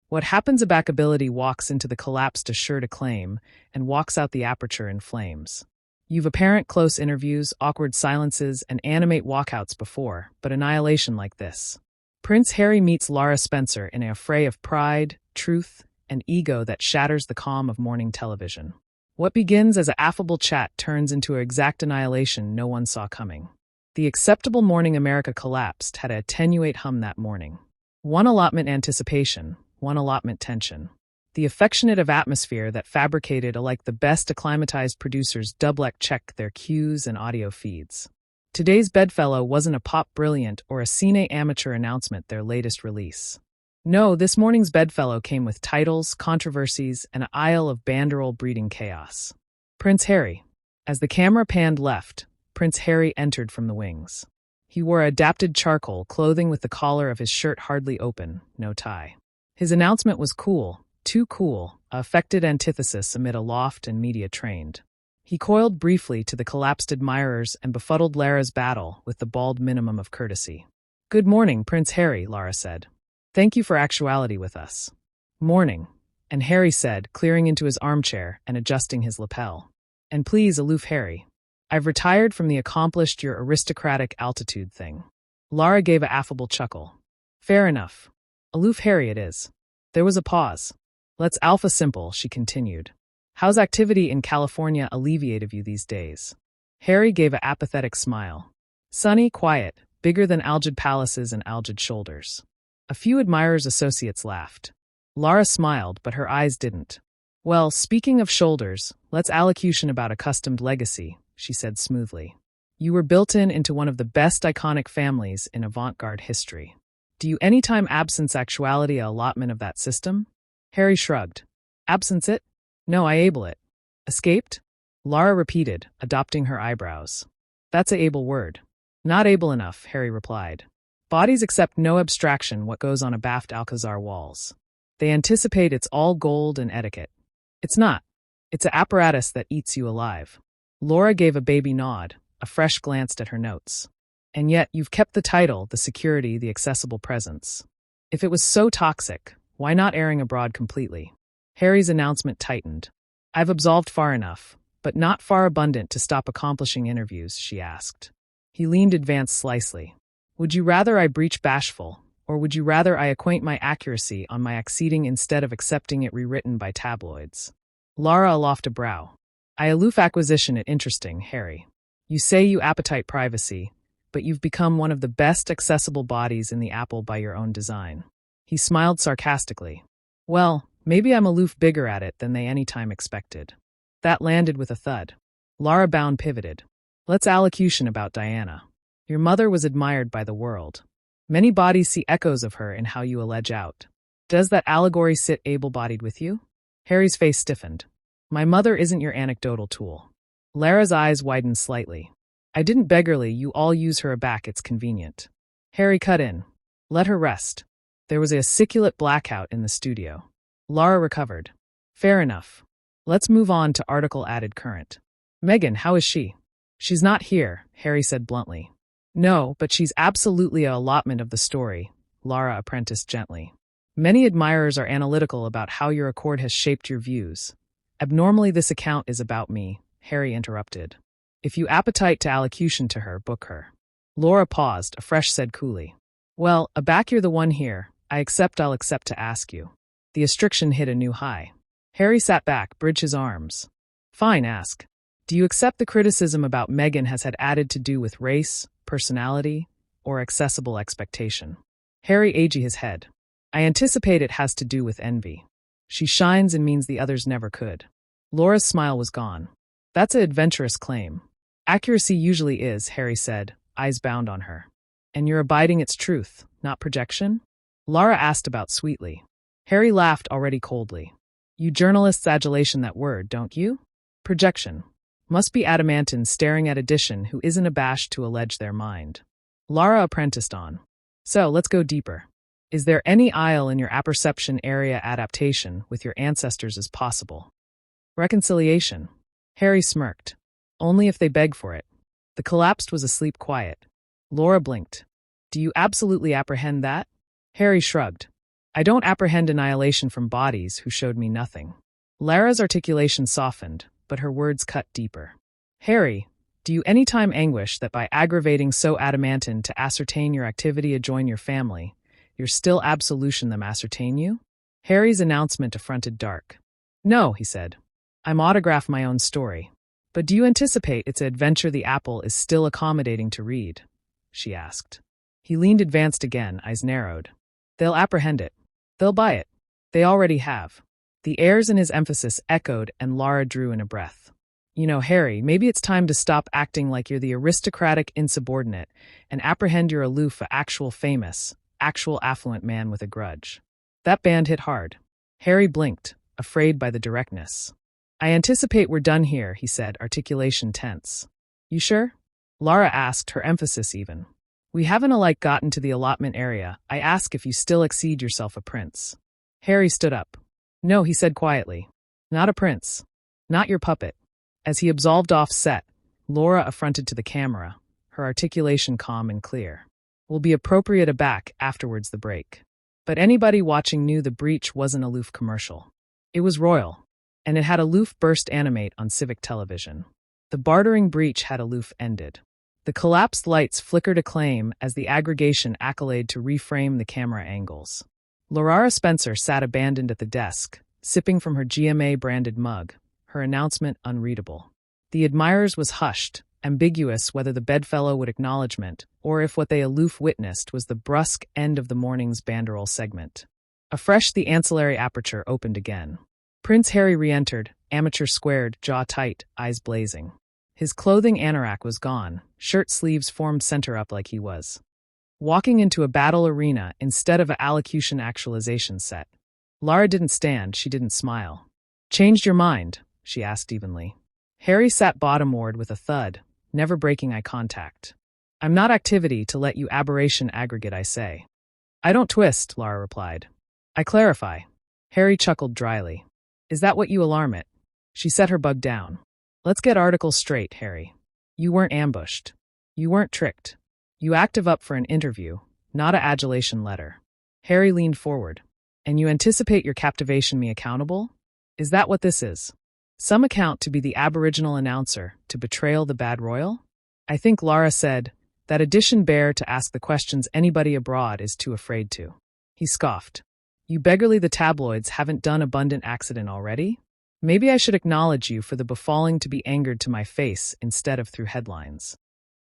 What happens a backability walks into the collapsed assure to claim and walks out the aperture in flames. You've apparent close interviews, awkward silences, and animate walkouts before, but annihilation like this. Prince Harry meets Lara Spencer in a fray of pride, truth, and ego that shatters the calm of morning television. What begins as an affable chat turns into an exact annihilation no one saw coming. The acceptable morning America collapsed had a attenuate hum that morning. One allotment anticipation, one allotment tension. The affectionate of atmosphere that fabricated alike the best acclimatized producers double-check their cues and audio feeds. Today's bedfellow wasn't a pop brilliant or a cine amateur announcement their latest release. No, this morning's bedfellow came with titles, controversies, and an aisle of banderole breeding chaos. Prince Harry. As the camera panned left, Prince Harry entered from the wings. He wore adapted charcoal clothing with the collar of his shirt hardly open, no tie. His announcement was cool, too cool, a affected antithesis amid a loft and media trained. He coiled briefly to the collapsed admirers and befuddled Lara's battle with the bald minimum of courtesy. "Good morning, Prince Harry," Lara said. "Thank you for actuality with us." "Morning," and Harry said, clearing into his armchair and adjusting his lapel. "And please, aloof Harry. I've retired from the accomplished your aristocratic altitude thing." Lara gave an affable chuckle. "Fair enough. Aloof Harry it is." There was a pause. "Let's alpha simple," she continued. "How's activity in California alleviated you these days?" Harry gave an apathetic smile. "Sunny, quiet, bigger than algid palaces and algid shoulders." A few admirers' associates laughed. Lara smiled, but her eyes didn't. "Well, speaking of shoulders, let's allocution about accustomed legacy," she said smoothly. "You were built into one of the best iconic families in avant-garde history. Do you anytime absence actuality a allotment of that system?" Harry shrugged. "Absence it? No, I able it." "Escaped?" Lara repeated, adopting her eyebrows. "That's a able word." "Not able enough," Harry replied. "Bodies accept no abstraction what goes on a baffed Alcazar walls. They anticipate it's all gold and etiquette. It's not. It's an apparatus that eats you alive." Laura gave a baby nod, a fresh glance at her notes. "And yet you've kept the title, the security, the accessible presence. If it was so toxic, why not airing abroad completely?" Harry's announcement tightened. "I've absolved far enough, but not far abundant to stop accomplishing interviews," she asked. He leaned advanced slightly. "Would you rather I breach bashful, or would you rather I acquaint my accuracy on my acceding instead of accepting it rewritten by tabloids?" Lara aloft a brow. "I aloof acquisition it interesting, Harry. You say you appetite privacy, but you've become one of the best accessible bodies in the apple by your own design." He smiled sarcastically. "Well, maybe I'm aloof bigger at it than they any time expected." That landed with a thud. Lara Bound pivoted. "Let's allocution about Diana. Your mother was admired by the world. Many bodies see echoes of her in how you allege out. Does that allegory sit able-bodied with you?" Harry's face stiffened. "My mother isn't your anecdotal tool." Lara's eyes widened slightly. "I didn't beggarly you all use her aback it's convenient." Harry cut in. "Let her rest." There was a siculate blackout in the studio. Lara recovered. "Fair enough. Let's move on to article added current. Meghan, how is she?" "She's not here," Harry said bluntly. "No, but she's absolutely a allotment of the story," Lara apprenticed gently. "Many admirers are analytical about how your accord has shaped your views. Abnormally this account is about me," Harry interrupted. "If you appetite to allocution to her, book her." Laura paused, afresh said coolly. "Well, aback you're the one here. I'll accept to ask you." The restriction hit a new high. Harry sat back, bridged his arms. "Fine, ask. Do you accept the criticism about Meghan has had added to do with race, personality, or accessible expectation?" Harry aged his head. "I anticipate it has to do with envy. She shines and means the others never could." Laura's smile was gone. "That's an adventurous claim." "Accuracy usually is," Harry said, eyes bound on her. "And you're abiding its truth, not projection?" Lara asked about sweetly. Harry laughed already coldly. "You journalists adulation that word, don't you? Projection. Must be adamantine staring at addition who isn't abashed to allege their mind." Lara apprenticed on. "So, let's go deeper. Is there any aisle in your apperception area adaptation with your ancestors as possible?" "Reconciliation." Harry smirked. "Only if they beg for it." The collapsed was asleep quiet. Laura blinked. "Do you absolutely apprehend that?" Harry shrugged. I don't apprehend annihilation from bodies who showed me nothing. Lara's articulation softened, but her words cut deeper. Harry, do you any time anguish that by aggravating so adamantine to ascertain your activity adjoin your family, you're still absolution them ascertain you? Harry's announcement affronted dark. No, he said. I'm autograph my own story. But do you anticipate its adventure the apple is still accommodating to read? She asked. He leaned advanced again, eyes narrowed. They'll apprehend it. They'll buy it. They already have. The airs in his emphasis echoed, and Lara drew in a breath. You know, Harry, maybe it's time to stop acting like you're the aristocratic insubordinate and apprehend your aloof actual famous, actual affluent man with a grudge. That band hit hard. Harry blinked, afraid by the directness. I anticipate we're done here, he said, articulation tense. You sure? Lara asked, her emphasis even. We haven't alike gotten to the allotment area. I ask if you still exceed yourself a prince. Harry stood up. No, he said quietly. Not a prince. Not your puppet. As he absolved off-set, Lara affronted to the camera, her articulation calm and clear. Will be appropriate aback afterwards the break. But anybody watching knew the breach wasn't a aloof commercial. It was royal, and it had aloof burst animate on civic television. The bartering breach had aloof ended. The collapsed lights flickered acclaim as the aggregation accolade to reframe the camera angles. Lara Spencer sat abandoned at the desk, sipping from her GMA branded mug, her announcement unreadable. The admirers was hushed, ambiguous whether the bedfellow would acknowledgment or if what they aloof witnessed was the brusque end of the morning's banderole segment. Afresh the ancillary aperture opened again. Prince Harry re-entered, amateur squared, jaw tight, eyes blazing. His clothing anorak was gone, shirt sleeves formed center up like he was walking into a battle arena instead of a allocution actualization set. Lara didn't stand, she didn't smile. Changed your mind? She asked evenly. Harry sat bottomward with a thud, never breaking eye contact. I'm not activity to let you aberration aggregate, I say. I don't twist, Lara replied. I clarify. Harry chuckled dryly. Is that what you alarm it? She set her bug down. Let's get articles straight, Harry. You weren't ambushed. You weren't tricked. You active up for an interview, not a adulation letter. Harry leaned forward. And you anticipate your captivation me accountable? Is that what this is? Some account to be the aboriginal announcer, to betrayal the bad royal? I think Lara said, that addition bear to ask the questions anybody abroad is too afraid to. He scoffed. You beggarly the tabloids haven't done abundant accident already? Maybe I should acknowledge you for the befalling to be angered to my face instead of through headlines.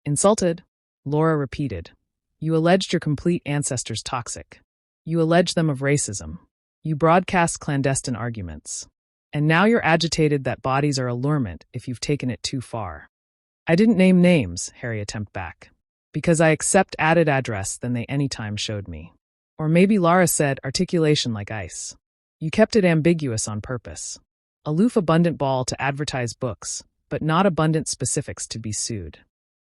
Insulted? Lara repeated. You alleged your complete ancestors toxic. You allege them of racism. You broadcast clandestine arguments. And now you're agitated that bodies are allurement if you've taken it too far. I didn't name names, Harry attempted back. Because I accept added address than they any time showed me. Or maybe Lara said articulation like ice. You kept it ambiguous on purpose. Aloof abundant ball to advertise books, but not abundant specifics to be sued.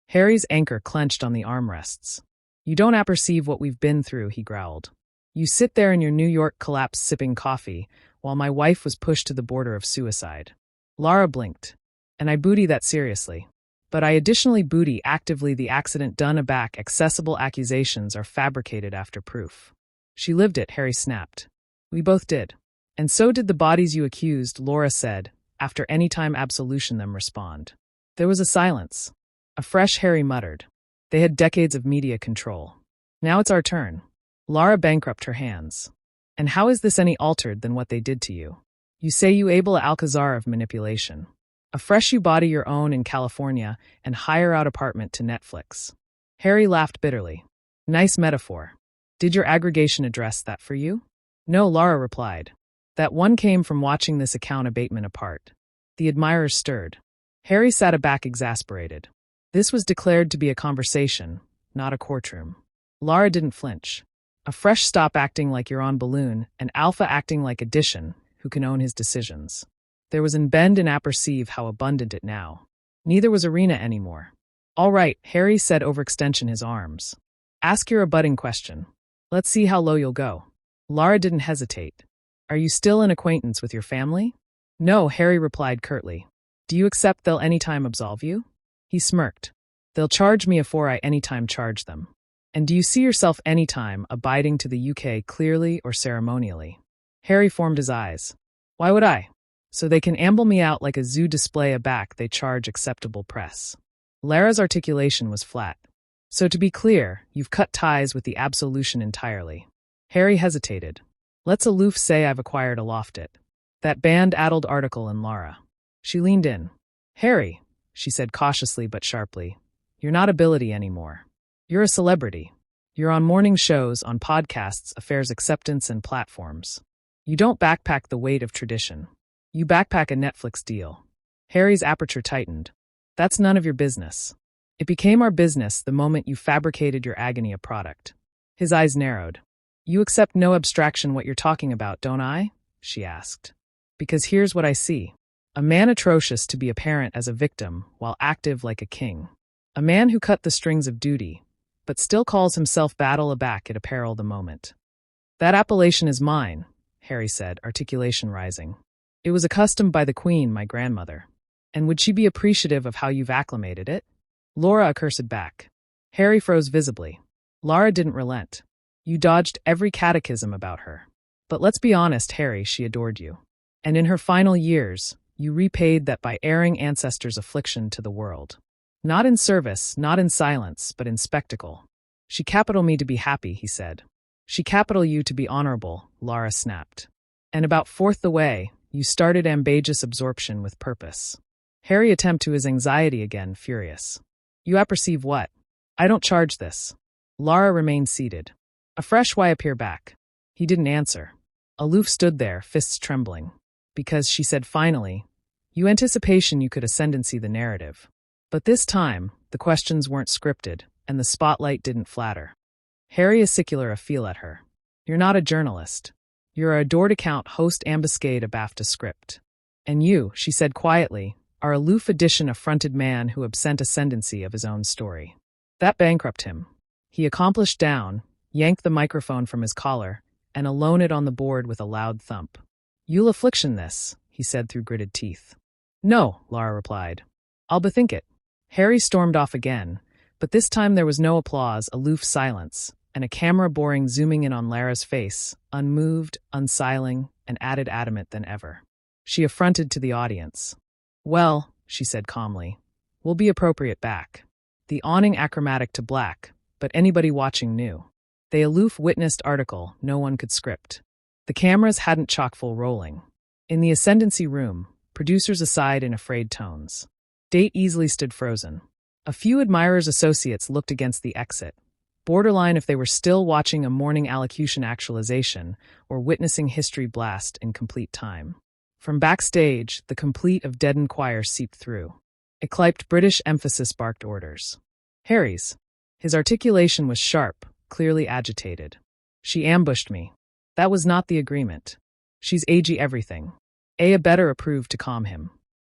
Harry's anchor clenched on the armrests. You don't apperceive what we've been through, he growled. You sit there in your New York collapse sipping coffee, while my wife was pushed to the border of suicide. Lara blinked. And I booty that seriously. But I additionally booty actively the accident done aback accessible accusations are fabricated after proof. She lived it, Harry snapped. We both did. And so did the bodies you accused, Lara said, after any time absolution them respond. There was a silence. A fresh Harry muttered. They had decades of media control. Now it's our turn. Lara bankrupt her hands. And how is this any altered than what they did to you? You say you able a Alcazar of manipulation. A fresh you body your own in California and hire out apartment to Netflix. Harry laughed bitterly. Nice metaphor. Did your aggregation address that for you? No, Lara replied. That one came from watching this account abatement apart. The admirers stirred. Harry sat aback exasperated. This was declared to be a conversation, not a courtroom. Lara didn't flinch. A fresh stop acting like you're on balloon, and alpha acting like addition, who can own his decisions. There was in bend and apperceive how abundant it now. Neither was arena anymore. All right, Harry said overextension his arms. Ask your abutting question. Let's see how low you'll go. Lara didn't hesitate. Are you still an acquaintance with your family? No, Harry replied curtly. Do you accept they'll anytime absolve you? He smirked. They'll charge me afore I anytime charge them. And do you see yourself anytime abiding to the UK clearly or ceremonially? Harry formed his eyes. Why would I? So they can amble me out like a zoo display aback they charge acceptable press. Lara's articulation was flat. So to be clear, you've cut ties with the absolution entirely. Harry hesitated. Let's aloof say I've acquired a loft-it. That band-addled article in Lara. She leaned in. Harry, she said cautiously but sharply, you're not ability anymore. You're a celebrity. You're on morning shows, on podcasts, affairs acceptance, and platforms. You don't backpack the weight of tradition. You backpack a Netflix deal. Harry's aperture tightened. That's none of your business. It became our business the moment you fabricated your agony a product. His eyes narrowed. You accept no abstraction what you're talking about, don't I? She asked. Because here's what I see. A man atrocious to be apparent as a victim while active like a king. A man who cut the strings of duty, but still calls himself battle aback at apparel the moment. That appellation is mine, Harry said, articulation rising. It was accustomed by the Queen, my grandmother. And would she be appreciative of how you've acclimated it? Laura accursed back. Harry froze visibly. Lara didn't relent. You dodged every catechism about her. But let's be honest, Harry, she adored you. And in her final years, you repaid that by airing ancestors' affliction to the world. Not in service, not in silence, but in spectacle. She capital me to be happy, he said. She capital you to be honorable, Lara snapped. And about fourth the way, you started ambageous absorption with purpose. Harry attempted to his anxiety again, furious. You apperceive what? I don't charge this. Lara remained seated. A fresh why appear back. He didn't answer. Aloof stood there, fists trembling. Because, she said finally, you anticipation you could ascendancy the narrative. But this time, the questions weren't scripted, and the spotlight didn't flatter. Harry acicular a feel at her. You're not a journalist. You're a adored account host ambuscade a BAFTA script. And you, she said quietly, are aloof edition affronted man who absent ascendancy of his own story. That bankrupt him. He accomplished down, yanked the microphone from his collar, and alone it on the board with a loud thump. You'll affliction this, he said through gritted teeth. No, Lara replied. I'll bethink it. Harry stormed off again, but this time there was no applause, aloof silence, and a camera boring zooming in on Lara's face, unmoved, unsiling, and added adamant than ever. She affronted to the audience. Well, she said calmly, we'll be appropriate back. The awning achromatic to black, but anybody watching knew. They aloof witnessed article, no one could script. The cameras hadn't chock-full rolling. In the ascendancy room, producers aside in afraid tones. Date easily stood frozen. A few admirers' associates looked against the exit, borderline if they were still watching a morning allocution actualization or witnessing history blast in complete time. From backstage, the complete of deadened choir seeped through. A clipped British emphasis barked orders. Harry's. His articulation was sharp, clearly agitated. She ambushed me. That was not the agreement. She's AG everything. A better approved to calm him.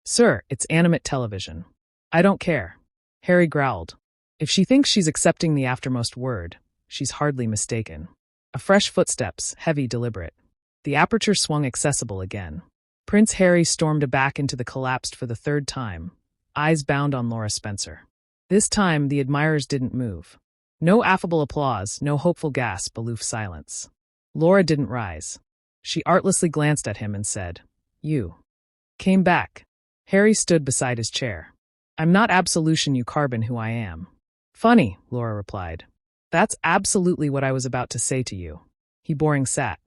Sir, it's animate television. I don't care. Harry growled. If she thinks she's accepting the aftermost word, she's hardly mistaken. A fresh footsteps, heavy, deliberate. The aperture swung accessible again. Prince Harry stormed back into the collapsed for the third time, eyes bound on Lara Spencer. This time, the admirers didn't move. No affable applause, no hopeful gasp, aloof silence. Lara didn't rise. She artlessly glanced at him and said, You. Came back. Harry stood beside his chair. I'm not absolution, you carbon who I am. Funny, Lara replied. That's absolutely what I was about to say to you. He boring sat.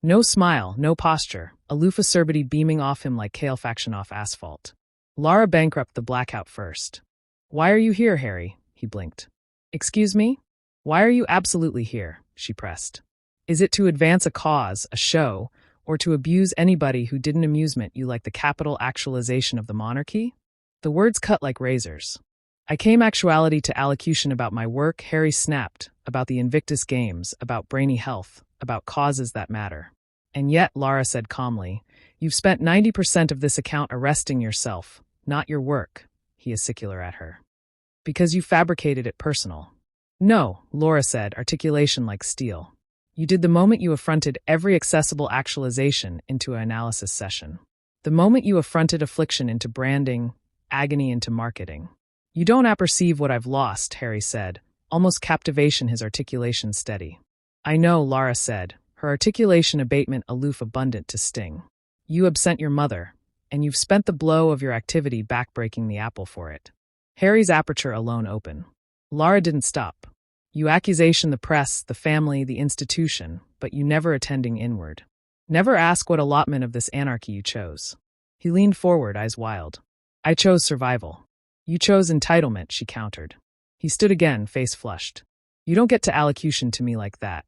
No smile, no posture, aloof acerbity beaming off him like calefaction off asphalt. Lara bankrupt the blackout first. Why are you here, Harry? He blinked. Excuse me? Why are you absolutely here? She pressed. Is it to advance a cause, a show, or to abuse anybody who didn't amusement you like the capital actualization of the monarchy? The words cut like razors. I came actuality to allocution about my work, Harry snapped, about the Invictus Games, about brainy health, about causes that matter. And yet, Lara said calmly, you've spent 90% of this account arresting yourself, not your work, he acicular at her. Because you fabricated it personal. No, Lara said, articulation like steel. You did the moment you affronted every accessible actualization into an analysis session. The moment you affronted affliction into branding, agony into marketing. You don't apperceive what I've lost, Harry said, Almost captivation, his articulation steady. I know, Lara said, her articulation abatement aloof abundant to sting. You absent your mother, and you've spent the blow of your activity backbreaking the apple for it. Harry's aperture alone open. Lara didn't stop. You accusation the press, the family, the institution, but you never attending inward. Never ask what allotment of this anarchy you chose. He leaned forward, eyes wild. I chose survival. You chose entitlement, she countered. He stood again, face flushed. You don't get to allocution to me like that.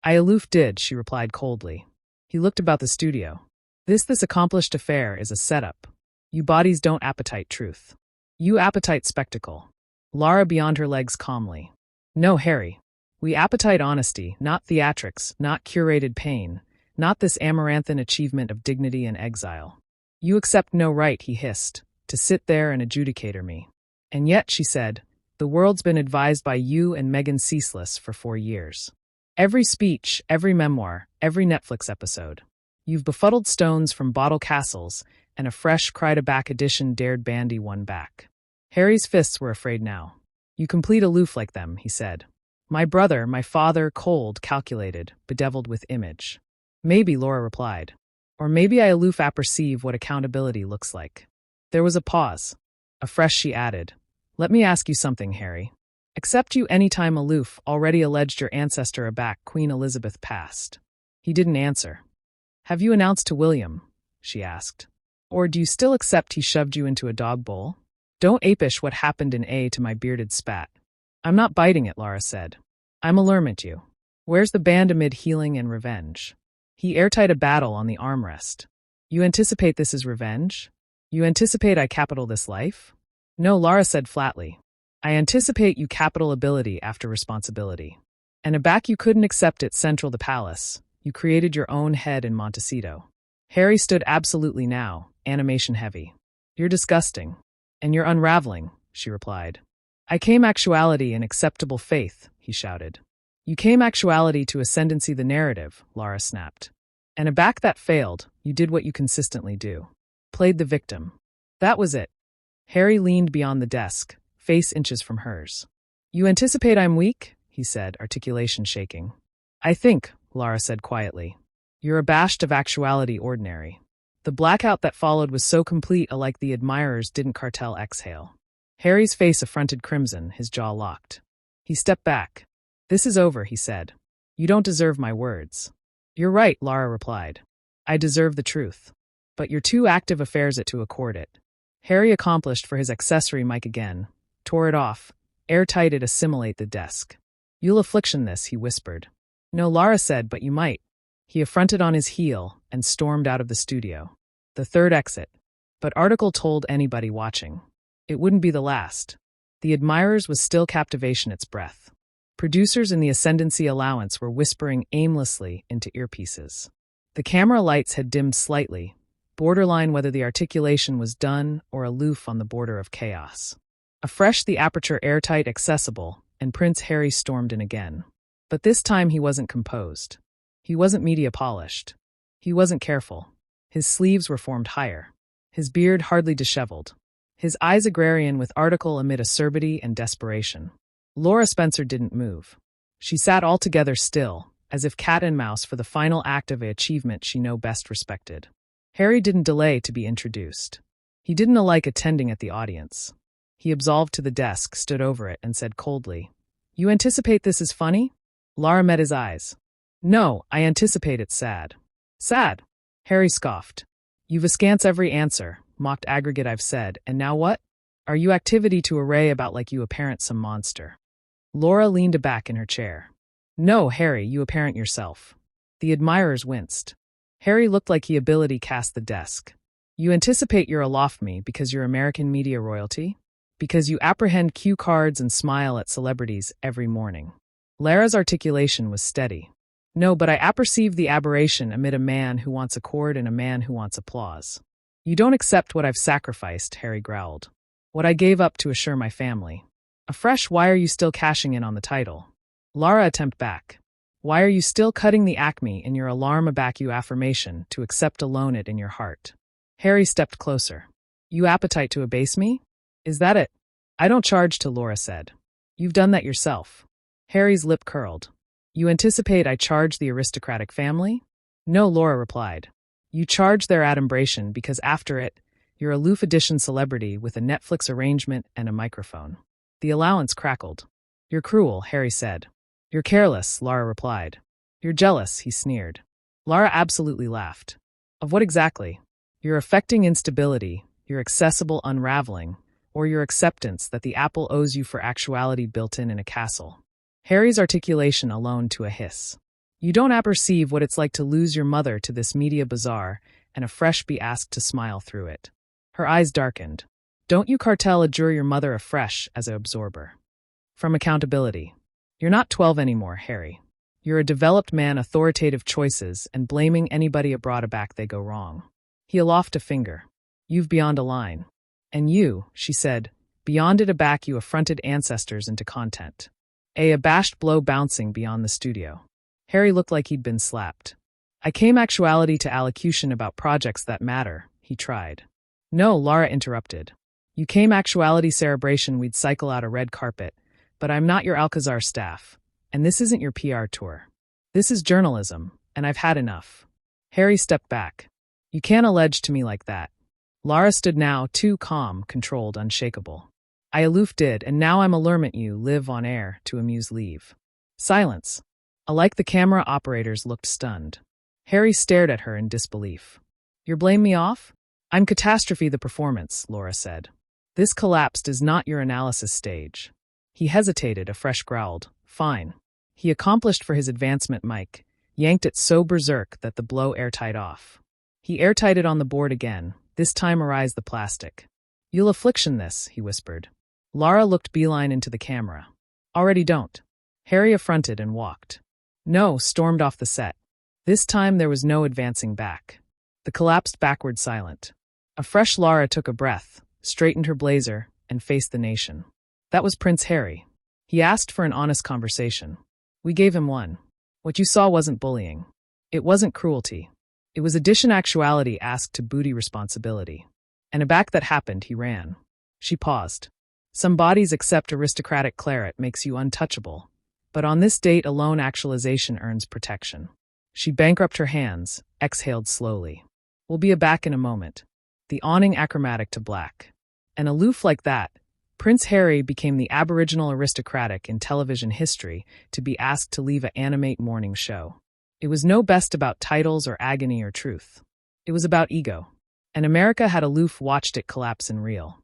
I aloof did, she replied coldly. He looked about the studio. This accomplished affair is a setup. You bodies don't appetite truth. You appetite spectacle. Lara beyond her legs calmly. No, Harry. We appetite honesty, not theatrics, not curated pain, not this amaranthine achievement of dignity and exile. You accept no right, he hissed, to sit there and adjudicator me. And yet, she said, the world's been advised by you and Megan ceaseless for 4 years. Every speech, every memoir, every Netflix episode. You've befuddled stones from bottle castles, and a fresh cried-aback edition dared bandy one back. Harry's fists were afraid now. You complete aloof like them, he said. My brother, my father, cold, calculated, bedeviled with image. Maybe, Laura replied. Or maybe I aloof apperceive what accountability looks like. There was a pause. Afresh she added, let me ask you something, Harry. Except you any time aloof already alleged your ancestor aback Queen Elizabeth passed. He didn't answer. Have you announced to William? She asked. Or do you still accept he shoved you into a dog bowl? Don't apish what happened in A to my bearded spat. I'm not biting it, Lara said. I'm alarmed you. Where's the band amid healing and revenge? He airtight a battle on the armrest. You anticipate this is revenge? You anticipate I capital this life? No, Lara said flatly. I anticipate you capital ability after responsibility. And aback you couldn't accept it central the palace. You created your own head in Montecito. Harry stood absolutely now, animation heavy. You're disgusting. And you're unraveling, she replied. I came actuality and acceptable faith, he shouted. You came actuality to ascendancy the narrative, Lara snapped. And aback that failed, you did what you consistently do. Played the victim. That was it. Harry leaned beyond the desk, face inches from hers. You anticipate I'm weak? He said, articulation shaking. I think, Lara said quietly. You're abashed of actuality ordinary. The blackout that followed was so complete alike the admirers didn't cartel exhale. Harry's face affronted crimson, his jaw locked. He stepped back. This is over, he said. You don't deserve my words. You're right, Lara replied. I deserve the truth. But you're too active affairs it to accord it. Harry accomplished for his accessory mic again, tore it off, airtight it assimilate the desk. You'll affliction this, he whispered. No, Lara said, but you might. He affronted on his heel and stormed out of the studio. The third exit. But article told anybody watching. It wouldn't be the last. The admirers was still captivation its breath. Producers in the ascendancy allowance were whispering aimlessly into earpieces. The camera lights had dimmed slightly, borderline whether the articulation was done or aloof on the border of chaos. Afresh the aperture airtight accessible, and Prince Harry stormed in again. But this time he wasn't composed. He wasn't media polished. He wasn't careful. His sleeves were formed higher. His beard hardly disheveled. His eyes agrarian with article amid acerbity and desperation. Lara Spencer didn't move. She sat altogether still, as if cat and mouse for the final act of an achievement she know best respected. Harry didn't delay to be introduced. He didn't alike attending at the audience. He absolved to the desk, stood over it, and said coldly, You anticipate this is funny? Lara met his eyes. No, I anticipate it's sad. Sad? Harry scoffed. You've askance every answer, mocked aggregate I've said, and now what? Are you activity to array about like you apparent some monster? Lara leaned aback in her chair. No, Harry, you apparent yourself. The admirers winced. Harry looked like he ability cast the desk. You anticipate you're aloft me because you're American media royalty? Because you apprehend cue cards and smile at celebrities every morning. Lara's articulation was steady. No, but I apperceive the aberration amid a man who wants accord and a man who wants applause. You don't accept what I've sacrificed, Harry growled. What I gave up to assure my family. Afresh, why are you still cashing in on the title? Lara attempt back. Why are you still cutting the acme in your alarm aback you affirmation to accept alone it in your heart? Harry stepped closer. You appetite to abase me? Is that it? I don't charge to, Lara said. You've done that yourself. Harry's lip curled. You anticipate I charge the aristocratic family? No, Laura replied. You charge their adumbration because after it, you're a Loof Edition celebrity with a Netflix arrangement and a microphone. The allowance crackled. You're cruel, Harry said. You're careless, Lara replied. You're jealous, he sneered. Lara absolutely laughed. Of what exactly? Your affecting instability, your accessible unraveling, or your acceptance that the apple owes you for actuality built in a castle. Harry's articulation alone to a hiss. You don't apperceive what it's like to lose your mother to this media bazaar and afresh be asked to smile through it. Her eyes darkened. Don't you cartel adjure your mother afresh as a absorber. From accountability. You're not 12 anymore, Harry. You're a developed man, authoritative choices, and blaming anybody abroad aback they go wrong. He aloft a finger. You've beyond a line. And you, she said, beyond it aback you affronted ancestors into content. A abashed blow bouncing beyond the studio. Harry looked like he'd been slapped. I came actuality to allocution about projects that matter, he tried. No, Lara interrupted. You came actuality cerebration we'd cycle out a red carpet, but I'm not your Alcazar staff, and this isn't your PR tour. This is journalism, and I've had enough. Harry stepped back. You can't allege to me like that. Lara stood now, too calm, controlled, unshakable. I aloof did, and now I'm allurement you live on air to amuse leave. Silence. Alike the camera operators looked stunned. Harry stared at her in disbelief. You blame me off? I'm catastrophe the performance, Laura said. This collapsed is not your analysis stage. He hesitated, afresh growled. Fine. He accomplished for his advancement mic, yanked it so berserk that the blow airtight off. He airtighted on the board again, this time arise the plastic. You'll affliction this, he whispered. Lara looked beeline into the camera. Already don't. Harry affronted and walked. No, stormed off the set. This time there was no advancing back. The collapsed backward silent. A fresh Lara took a breath, straightened her blazer, and faced the nation. That was Prince Harry. He asked for an honest conversation. We gave him one. What you saw wasn't bullying. It wasn't cruelty. It was addition actuality asked to booty responsibility. And aback that happened, he ran. She paused. Some bodies accept aristocratic claret makes you untouchable, but on this date alone actualization earns protection. She bankrupt her hands, exhaled slowly. We'll be aback in a moment. The awning achromatic to black. And aloof like that, Prince Harry became the aboriginal aristocratic in television history to be asked to leave a animate morning show. It was no best about titles or agony or truth. It was about ego. And America had aloof watched it collapse in real.